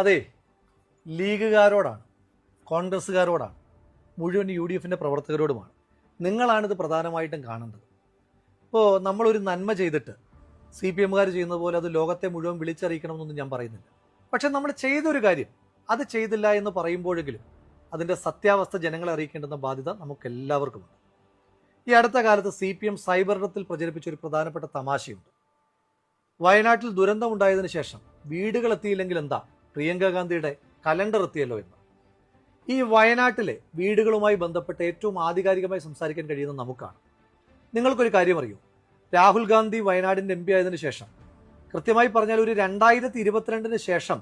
അതെ, ലീഗുകാരോടാണ്, കോൺഗ്രസ്സുകാരോടാണ്, മുഴുവൻ UDFിൻ്റെ പ്രവർത്തകരോടുമാണ്. നിങ്ങളാണിത് പ്രധാനമായിട്ടും കാണേണ്ടത്. ഇപ്പോൾ നമ്മളൊരു നന്മ ചെയ്തിട്ട് CPMകാർ ചെയ്യുന്നത് പോലെ അത് ലോകത്തെ മുഴുവൻ വിളിച്ചറിയിക്കണമെന്നൊന്നും ഞാൻ പറയുന്നില്ല. പക്ഷെ നമ്മൾ ചെയ്തൊരു കാര്യം അത് ചെയ്തില്ല എന്ന് പറയുമ്പോഴെങ്കിലും അതിൻ്റെ സത്യാവസ്ഥ ജനങ്ങളെ അറിയിക്കേണ്ടുന്ന ബാധ്യത നമുക്കെല്ലാവർക്കുമുണ്ട്. ഈ അടുത്ത കാലത്ത് CPM സൈബറിടത്തിൽ പ്രചരിപ്പിച്ച ഒരു പ്രധാനപ്പെട്ട തമാശയുണ്ട്. വയനാട്ടിൽ ദുരന്തമുണ്ടായതിനു ശേഷം വീടുകൾ എത്തിയില്ലെങ്കിൽ എന്താ, പ്രിയങ്ക ഗാന്ധിയുടെ കലണ്ടർ എത്തിയല്ലോ എന്ന്. ഈ വയനാട്ടിലെ വീടുകളുമായി ബന്ധപ്പെട്ട് ഏറ്റവും ആധികാരികമായി സംസാരിക്കാൻ കഴിയുന്ന നമുക്കാണ്. നിങ്ങൾക്കൊരു കാര്യം അറിയൂ, രാഹുൽ ഗാന്ധി വയനാടിൻ്റെ MP ആയതിനു ശേഷം, കൃത്യമായി പറഞ്ഞാൽ ഒരു 2022 ശേഷം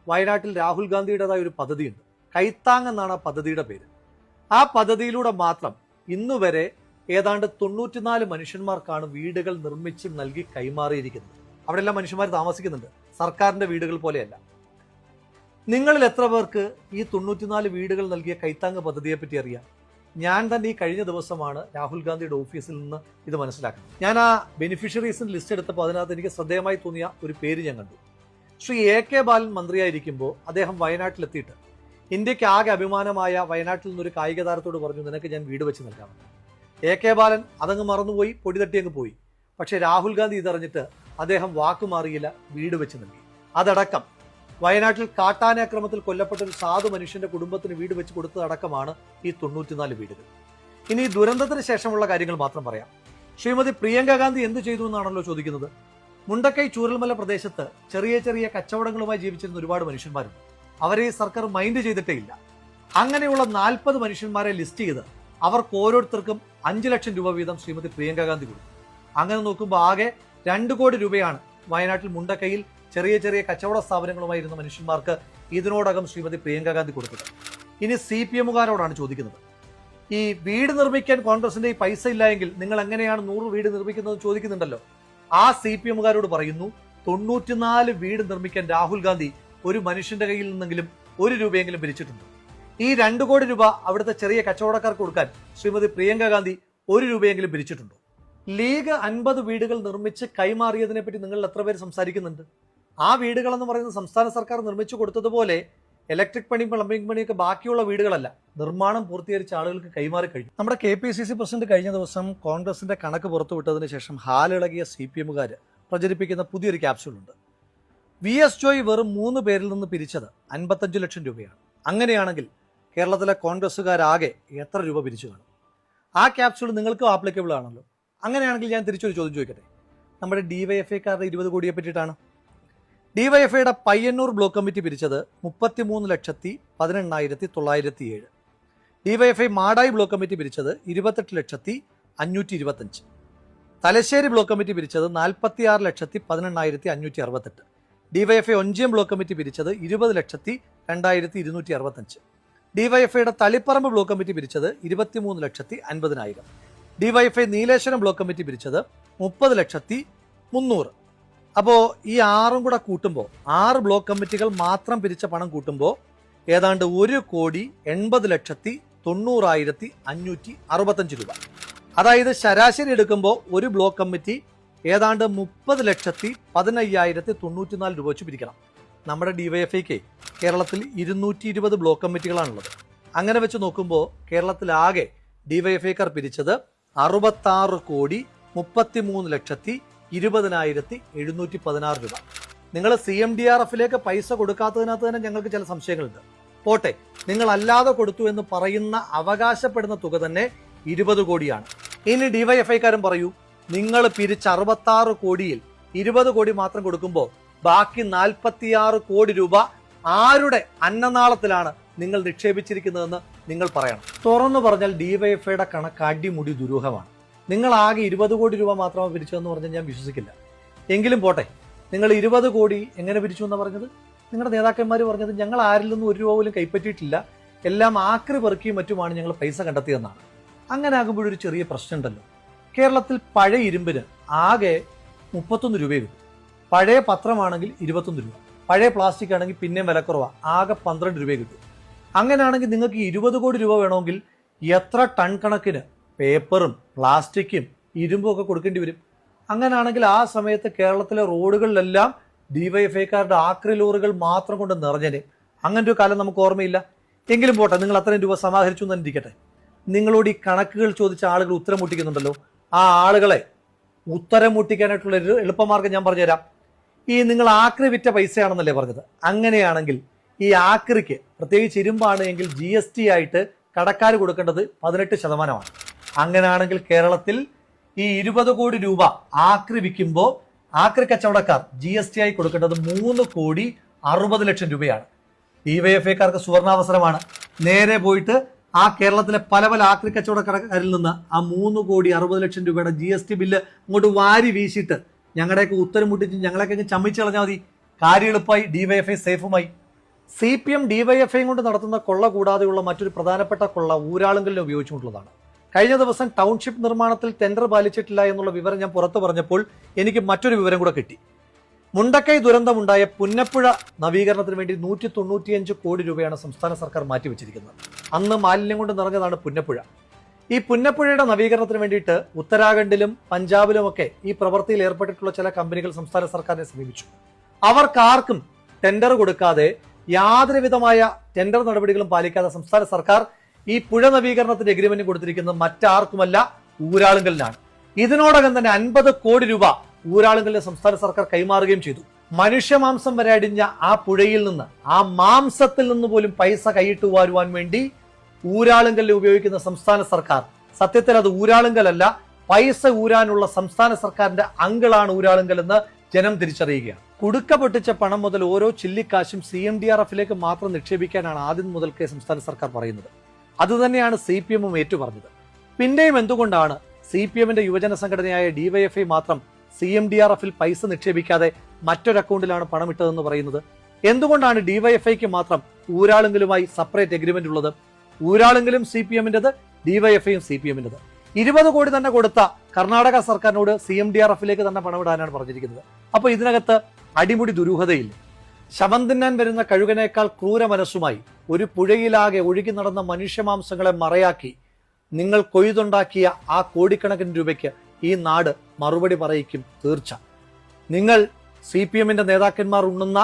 വയനാട്ടിൽ രാഹുൽ ഗാന്ധിയുടേതായ ഒരു പദ്ധതിയുണ്ട്. കൈത്താങ് എന്നാണ് ആ പദ്ധതിയുടെ പേര്. ആ പദ്ധതിയിലൂടെ മാത്രം ഇന്നുവരെ ഏതാണ്ട് 94 മനുഷ്യന്മാർക്കാണ് വീടുകൾ നിർമ്മിച്ച് നൽകി കൈമാറിയിരിക്കുന്നത്. അവിടെല്ലാം മനുഷ്യന്മാർ താമസിക്കുന്നുണ്ട്, സർക്കാരിൻ്റെ വീടുകൾ പോലെയല്ല. നിങ്ങളിൽ എത്ര പേർക്ക് ഈ 94 വീടുകൾ നൽകിയ കൈത്താങ് പദ്ധതിയെപ്പറ്റി അറിയാം? ഞാൻ തന്നെ ഈ കഴിഞ്ഞ ദിവസമാണ് രാഹുൽ ഗാന്ധിയുടെ ഓഫീസിൽ നിന്ന് ഇത് മനസ്സിലാക്കുന്നത്. ഞാൻ ആ ബെനിഫിഷ്യറീസിന് ലിസ്റ്റ് എടുത്തപ്പോൾ അതിനകത്ത് എനിക്ക് ശ്രദ്ധേയമായി തോന്നിയ ഒരു പേര് ഞാൻ കണ്ടു. ശ്രീ AK ബാലൻ മന്ത്രിയായിരിക്കുമ്പോൾ അദ്ദേഹം വയനാട്ടിലെത്തിയിട്ട് ഇന്ത്യക്ക് ആകെ അഭിമാനമായ വയനാട്ടിൽ നിന്നൊരു കായിക താരത്തോട് പറഞ്ഞു, നിനക്ക് ഞാൻ വീട് വെച്ച് നൽകാമെന്ന്. AK ബാലൻ അതങ്ങ് മറന്നുപോയി, പൊടി തട്ടി അങ്ങ് പോയി. പക്ഷേ രാഹുൽ ഗാന്ധി ഇതറിഞ്ഞിട്ട് അദ്ദേഹം വാക്കുമാറിയില്ല, വീട് വെച്ച് നൽകി. അതടക്കം വയനാട്ടിൽ കാട്ടാനാക്രമത്തിൽ കൊല്ലപ്പെട്ട ഒരു സാധു മനുഷ്യന്റെ കുടുംബത്തിന് വീട് വെച്ച് കൊടുത്തതടക്കമാണ് ഈ 94 വീടുകൾ. ഇനി ഈ ദുരന്തത്തിന് ശേഷമുള്ള കാര്യങ്ങൾ മാത്രം പറയാം. ശ്രീമതി പ്രിയങ്ക ഗാന്ധി എന്ത് ചെയ്തു എന്നാണല്ലോ ചോദിക്കുന്നത്. മുണ്ടക്കൈ ചൂരൽമല പ്രദേശത്ത് ചെറിയ ചെറിയ കച്ചവടങ്ങളുമായി ജീവിച്ചിരുന്ന ഒരുപാട് മനുഷ്യന്മാരുണ്ട്. അവരെ ഈ സർക്കാർ മൈൻഡ് ചെയ്തിട്ടേ ഇല്ല. അങ്ങനെയുള്ള 40 മനുഷ്യന്മാരെ ലിസ്റ്റ് ചെയ്ത് അവർക്ക് ഓരോരുത്തർക്കും 5 ലക്ഷം രൂപ വീതം ശ്രീമതി പ്രിയങ്ക ഗാന്ധി കൊടുത്തു. അങ്ങനെ നോക്കുമ്പോൾ ആകെ 2 കോടി രൂപയാണ് വയനാട്ടിൽ മുണ്ടക്കൈയിൽ ചെറിയ ചെറിയ കച്ചവട സ്ഥാപനങ്ങളുമായിരുന്ന മനുഷ്യന്മാർക്ക് ഇതിനോടകം ശ്രീമതി പ്രിയങ്ക ഗാന്ധി കൊടുത്തത്. ഇനി CPMകാരോടാണ് ചോദിക്കുന്നത്, ഈ വീട് നിർമ്മിക്കാൻ കോൺഗ്രസിന്റെ ഈ പൈസ ഇല്ല എങ്കിൽ നിങ്ങൾ എങ്ങനെയാണ് 100 വീട് നിർമ്മിക്കുന്നത് ചോദിക്കുന്നുണ്ടല്ലോ. ആ CPMകാരോട് പറയുന്നു, 94 വീട് നിർമ്മിക്കാൻ രാഹുൽ ഗാന്ധി ഒരു മനുഷ്യന്റെ കയ്യിൽ നിന്നെങ്കിലും 1 രൂപയെങ്കിലും പിരിച്ചിട്ടുണ്ട്. ഈ 2 കോടി രൂപ അവിടുത്തെ ചെറിയ കച്ചവടക്കാർക്ക് കൊടുക്കാൻ ശ്രീമതി പ്രിയങ്ക ഗാന്ധി 1 രൂപയെങ്കിലും പിരിച്ചിട്ടുണ്ടോ? ലീഗ് 50 വീടുകൾ നിർമ്മിച്ച് കൈമാറിയതിനെ പറ്റി നിങ്ങൾ എത്ര പേര് സംസാരിക്കുന്നുണ്ട്? ആ വീടുകളെന്ന് പറയുന്നത് സംസ്ഥാന സർക്കാർ നിർമ്മിച്ചു കൊടുത്തതുപോലെ ഇലക്ട്രിക് പണി, പ്ലംബിംഗ് പണിയൊക്കെ ബാക്കിയുള്ള വീടുകളല്ല, നിർമ്മാണം പൂർത്തീകരിച്ച ആളുകൾക്ക് കൈമാറി കഴിഞ്ഞു. നമ്മുടെ KPCC പ്രസിഡന്റ് കഴിഞ്ഞ ദിവസം കോൺഗ്രസിന്റെ കണക്ക് പുറത്തുവിട്ടതിന് ശേഷം ഹാലിളകിയ CPMകാർ പ്രചരിപ്പിക്കുന്ന പുതിയൊരു ക്യാപ്സ്യൂളുണ്ട്. VS ജോയ് വെറും 3 പേരിൽ നിന്ന് പിരിച്ചത് 55 ലക്ഷം രൂപയാണ്. അങ്ങനെയാണെങ്കിൽ കേരളത്തിലെ കോൺഗ്രസ്സുകാരാകെ എത്ര രൂപ പിരിച്ചു കാണും? ആ ക്യാപ്സ്യൂൾ നിങ്ങൾക്കും ആപ്ലിക്കബിൾ ആണല്ലോ. അങ്ങനെയാണെങ്കിൽ ഞാൻ തിരിച്ചൊരു ചോദ്യം ചോദിക്കട്ടെ. നമ്മുടെ DYFIക്കാരുടെ 20 കോടിയെ പറ്റിയിട്ടാണ്. DYFIയുടെ പയ്യന്നൂർ ബ്ലോക്ക് കമ്മിറ്റി പിരിച്ചത് 33,18,907. DYFI മാടായി ബ്ലോക്ക് കമ്മിറ്റി പിരിച്ചത് 28,525,000. തലശ്ശേരി ബ്ലോക്ക് കമ്മിറ്റി പിരിച്ചത് 46,18,568. DYFI ഒഞ്ചിയം ബ്ലോക്ക് കമ്മിറ്റി പിരിച്ചത് 20,02,265. DYFIയുടെ തളിപ്പറമ്പ് ബ്ലോക്ക് കമ്മിറ്റി പിരിച്ചത് 23,50,000. DYFI നീലേശ്വരം ബ്ലോക്ക് കമ്മിറ്റി പിരിച്ചത് 30,300,000. അപ്പോൾ ഈ 6 കൂടെ കൂട്ടുമ്പോൾ 6 ബ്ലോക്ക് കമ്മിറ്റികൾ മാത്രം പിരിച്ച പണം കൂട്ടുമ്പോൾ ഏതാണ്ട് 1,80,90,565 രൂപ. അതായത് ശരാശരി എടുക്കുമ്പോൾ ഒരു ബ്ലോക്ക് കമ്മിറ്റി ഏതാണ്ട് 30,15,094 രൂപ വെച്ച് പിരിക്കണം. നമ്മുടെ DYFIക്ക് കേരളത്തിൽ 220 ബ്ലോക്ക് കമ്മിറ്റികളാണുള്ളത്. അങ്ങനെ വെച്ച് നോക്കുമ്പോൾ കേരളത്തിലാകെ DYFIക്കാർ പിരിച്ചത് 63,33,20,716 രൂപ. നിങ്ങൾ CMDRFിലേക്ക് പൈസ കൊടുക്കാത്തതിനകത്ത് തന്നെ ഞങ്ങൾക്ക് ചില സംശയങ്ങളുണ്ട്. പോട്ടെ, നിങ്ങൾ അല്ലാതെ കൊടുത്തു എന്ന് പറയുന്ന അവകാശപ്പെടുന്ന തുക തന്നെ 20 കോടിയാണ്. ഇനി DYFIക്കാരും പറയൂ, നിങ്ങൾ പിരിച്ച 66 കോടിയിൽ 20 കോടി മാത്രം കൊടുക്കുമ്പോൾ ബാക്കി 46 കോടി രൂപ ആരുടെ അന്നനാളത്തിലാണ് നിങ്ങൾ നിക്ഷേപിച്ചിരിക്കുന്നതെന്ന് നിങ്ങൾ പറയണം. തുറന്നു പറഞ്ഞാൽ DYFIയുടെ കണക്ക് അടിമുടി ദുരൂഹമാണ്. നിങ്ങൾ ആകെ 20 കോടി രൂപ മാത്രമാണ് പിരിച്ചതെന്ന് പറഞ്ഞാൽ ഞാൻ വിശ്വസിക്കില്ല. എങ്കിലും പോട്ടെ, നിങ്ങൾ 20 കോടി എങ്ങനെ പിരിച്ചു എന്നാണ് പറഞ്ഞത്? നിങ്ങളുടെ നേതാക്കന്മാർ പറഞ്ഞത് ഞങ്ങൾ ആരിൽ നിന്നും 1 രൂപ പോലും കൈപ്പറ്റിയിട്ടില്ല, എല്ലാം ആക്രി പെറുക്കിയും മറ്റുമാണ് ഞങ്ങൾ പൈസ കണ്ടെത്തിയെന്നാണ്. അങ്ങനെ ആകുമ്പോഴൊരു ചെറിയ പ്രശ്നമുണ്ടല്ലോ. കേരളത്തിൽ പഴയ ഇരുമ്പിന് ആകെ 31 രൂപയെ കിട്ടും. പഴയ പത്രമാണെങ്കിൽ 21 രൂപ, പഴയ പ്ലാസ്റ്റിക് ആണെങ്കിൽ പിന്നെയും വിലക്കുറവാണ്, ആകെ 12 രൂപയെ കിട്ടും. അങ്ങനെയാണെങ്കിൽ നിങ്ങൾക്ക് 20 കോടി രൂപ വേണമെങ്കിൽ എത്ര ടൺ കണക്കിന് പേപ്പറും പ്ലാസ്റ്റിക്കും ഇരുമ്പും ഒക്കെ കൊടുക്കേണ്ടി വരും? അങ്ങനെയാണെങ്കിൽ ആ സമയത്ത് കേരളത്തിലെ റോഡുകളിലെല്ലാം ഡിവൈഎഫ്ഐക്കാരുടെ ആക്രി ലോറികൾ മാത്രം കൊണ്ട് നിറഞ്ഞന്. അങ്ങനെ ഒരു കാലം നമുക്ക് ഓർമ്മയില്ല. എങ്കിലും പോട്ടെ, നിങ്ങൾ അത്രയും രൂപ സമാഹരിച്ചു എന്ന് ഇരിക്കട്ടെ. നിങ്ങളോട് ഈ കണക്കുകൾ ചോദിച്ച ആളുകൾ ഉത്തരം മുട്ടിക്കുന്നുണ്ടല്ലോ, ആ ആളുകളെ ഉത്തരം മുട്ടിക്കാനായിട്ടുള്ള ഒരു എളുപ്പമാർഗ്ഗം ഞാൻ പറഞ്ഞുതരാം. ഈ നിങ്ങൾ ആക്രി വിറ്റ പൈസയാണെന്നല്ലേ പറഞ്ഞത്? അങ്ങനെയാണെങ്കിൽ ഈ ആക്രിക്ക്, പ്രത്യേകിച്ച് ഇരുമ്പാണ് എങ്കിൽ GST ആയിട്ട് കടക്കാർ കൊടുക്കേണ്ടത് 18%. അങ്ങനെയാണെങ്കിൽ കേരളത്തിൽ ഈ 20 കോടി രൂപ ആക്രി വിൽക്കുമ്പോൾ ആക്രി കച്ചവടക്കാർ GST ആയി കൊടുക്കേണ്ടത് 3,60,00,000 രൂപയാണ്. ഡിവൈഎഫ്ഐക്കാർക്ക് സുവർണാവസരമാണ്. നേരെ പോയിട്ട് ആ കേരളത്തിലെ പല പല ആക്രി കച്ചവടക്കാരിൽ നിന്ന് ആ 3,60,00,000 രൂപയുടെ GST ബില്ല് അങ്ങോട്ട് വാരി വീശിയിട്ട് ഞങ്ങളുടെയൊക്കെ ഉത്തരം മുട്ടിച്ച് ഞങ്ങളെയൊക്കെ ചമ്മിച്ച് കളഞ്ഞാൽ മതി. കാര്യം എളുപ്പമായി, ഡിവൈഎഫ്ഐ സേഫുമായി. CPM ഡിവൈഎഫ്ഐ കൊണ്ട് നടത്തുന്ന കൊള്ള കൂടാതെയുള്ള മറ്റൊരു പ്രധാനപ്പെട്ട കൊള്ള ഊരാളുങ്കലിനെ ഉപയോഗിച്ചുകൊണ്ടുള്ളതാണ്. കഴിഞ്ഞ ദിവസം ടൗൺഷിപ്പ് നിർമ്മാണത്തിൽ ടെൻഡർ പാലിച്ചിട്ടില്ല എന്നുള്ള വിവരം ഞാൻ പുറത്തു പറഞ്ഞപ്പോൾ എനിക്ക് മറ്റൊരു വിവരം കൂടെ കിട്ടി. മുണ്ടക്കൈ ദുരന്തമുണ്ടായ പുന്നപ്പുഴ നവീകരണത്തിന് വേണ്ടി 195 കോടി രൂപയാണ് സംസ്ഥാന സർക്കാർ മാറ്റിവെച്ചിരിക്കുന്നത്. അന്ന് മാലിന്യം കൊണ്ട് നിറഞ്ഞതാണ് പുന്നപ്പുഴ. ഈ പുന്നപ്പുഴയുടെ നവീകരണത്തിന് വേണ്ടിയിട്ട് ഉത്തരാഖണ്ഡിലും പഞ്ചാബിലുമൊക്കെ ഈ പ്രവൃത്തിയിൽ ഏർപ്പെട്ടിട്ടുള്ള ചില കമ്പനികൾ സംസ്ഥാന സർക്കാരിനെ സമീപിച്ചു. അവർക്കാർക്കും ടെൻഡർ കൊടുക്കാതെ, യാതൊരു വിധമായ ടെൻഡർ നടപടികളും പാലിക്കാതെ സംസ്ഥാന സർക്കാർ ഈ പുഴ നവീകരണത്തിന്റെ എഗ്രിമെന്റ് കൊടുത്തിരിക്കുന്നത് മറ്റാർക്കുമല്ല, ഊരാളുങ്കലിനാണ്. ഇതിനോടകം തന്നെ 50 കോടി രൂപ ഊരാളുങ്കലിന് സംസ്ഥാന സർക്കാർ കൈമാറുകയും ചെയ്തു. മനുഷ്യമാംസം വരെ അടിഞ്ഞ ആ പുഴയിൽ നിന്ന്, ആ മാംസത്തിൽ നിന്ന് പോലും പൈസ കൈയിട്ട് വാരുവാൻ വേണ്ടി ഊരാളുങ്കലിൽ ഉപയോഗിക്കുന്ന സംസ്ഥാന സർക്കാർ, സത്യത്തിൽ അത് ഊരാളുങ്കലല്ല, പൈസ ഊരാനുള്ള സംസ്ഥാന സർക്കാരിന്റെ അങ്കിളാണ് ഊരാളുങ്കൽ എന്ന് ജനം തിരിച്ചറിയുകയാണ്. കുടുക്ക പൊട്ടിച്ച പണം മുതൽ ഓരോ ചില്ലിക്കാശും CMDRFിലേക്ക് മാത്രം നിക്ഷേപിക്കാനാണ് ആദ്യം മുതൽക്കേ സംസ്ഥാന സർക്കാർ പറയുന്നത്. അതുതന്നെയാണ് CPM ഏറ്റുപറഞ്ഞത്. പിന്നെയും എന്തുകൊണ്ടാണ് CPMന്റെ യുവജന സംഘടനയായ ഡിവൈഎഫ്ഐ മാത്രം CMDRFിൽ പൈസ നിക്ഷേപിക്കാതെ മറ്റൊരു അക്കൗണ്ടിലാണ് പണം ഇട്ടതെന്ന് പറയുന്നത്? എന്തുകൊണ്ടാണ് ഡിവൈഎഫ്ഐക്ക് മാത്രം ഊരാളുങ്കലുമായി സെപ്പറേറ്റ് എഗ്രിമെന്റ് ഉള്ളത്? ഊരാളുങ്കലും CPMന്റേത്, ഡിവൈഎഫ്ഐയും CPMന്റേത്. 20 കോടി തന്നെ കൊടുത്ത കർണാടക സർക്കാരിനോട് CMDRFിലേക്ക് തന്നെ പണമിടാനാണ് പറഞ്ഞിരിക്കുന്നത്. അപ്പൊ ഇതിനകത്ത് അടിമുടി ദുരൂഹതയില്ല. ശവം തിന്നാൻ വരുന്ന കഴുകനേക്കാൾ ക്രൂര മനസ്സുമായി ഒരു പുഴയിലാകെ ഒഴുകി നടന്ന മനുഷ്യമാംസങ്ങളെ മറയാക്കി നിങ്ങൾ കൊയ്തുണ്ടാക്കിയ ആ കോടിക്കണക്കിന് രൂപയ്ക്ക് ഈ നാട് മറുപടി പറയിക്കും തീർച്ച. നിങ്ങൾ CPMന്റെ നേതാക്കന്മാർ ഉണ്ണുന്ന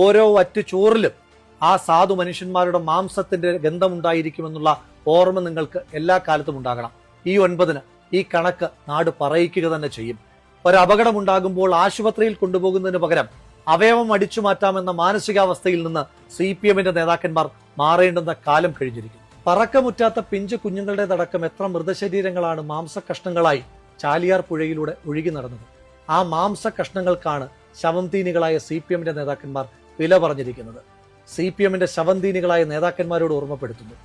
ഓരോ വറ്റ് ചോറിലും ആ സാധു മനുഷ്യന്മാരുടെ മാംസത്തിന്റെ ഗന്ധമുണ്ടായിരിക്കുമെന്നുള്ള ഓർമ്മ നിങ്ങൾക്ക് എല്ലാ കാലത്തും ഉണ്ടാകണം. ഈ 9-ന് ഈ കണക്ക് നാട് പറയിക്കുക തന്നെ ചെയ്യും. ഒരപകടമുണ്ടാകുമ്പോൾ ആശുപത്രിയിൽ കൊണ്ടുപോകുന്നതിന് പകരം അവയവം അടിച്ചു മാറ്റാമെന്ന മാനസികാവസ്ഥയിൽ നിന്ന് CPMന്റെ നേതാക്കന്മാർ മാറേണ്ടുന്ന കാലം കഴിഞ്ഞിരിക്കുന്നു. പറക്കമുറ്റാത്ത പിഞ്ചു കുഞ്ഞുങ്ങളുടേതടക്കം എത്ര മൃതശരീരങ്ങളാണ് മാംസകഷ്ണങ്ങളായി ചാലിയാർ പുഴയിലൂടെ ഒഴുകി നടന്നത്. ആ മാംസകഷ്ണങ്ങൾക്കാണ് ശവംതീനികളായ CPMന്റെ നേതാക്കന്മാർ വില പറഞ്ഞിരിക്കുന്നത്. CPMന്റെ ശവംതീനികളായ നേതാക്കന്മാരോട് ഓർമ്മപ്പെടുത്തുന്നു,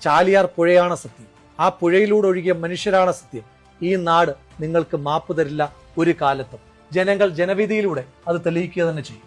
ചാലിയാർ പുഴയാണ് സത്യം, ആ പുഴയിലൂടെ ഒഴുകിയ മനുഷ്യരാണ് സത്യം. ഈ നാട് നിങ്ങൾക്ക് മാപ്പ് തരില്ല ഒരു കാലത്തും. ജനങ്ങൾ ജനവിധിയിലൂടെ അത് തെളിയിക്കുക തന്നെ ചെയ്യും.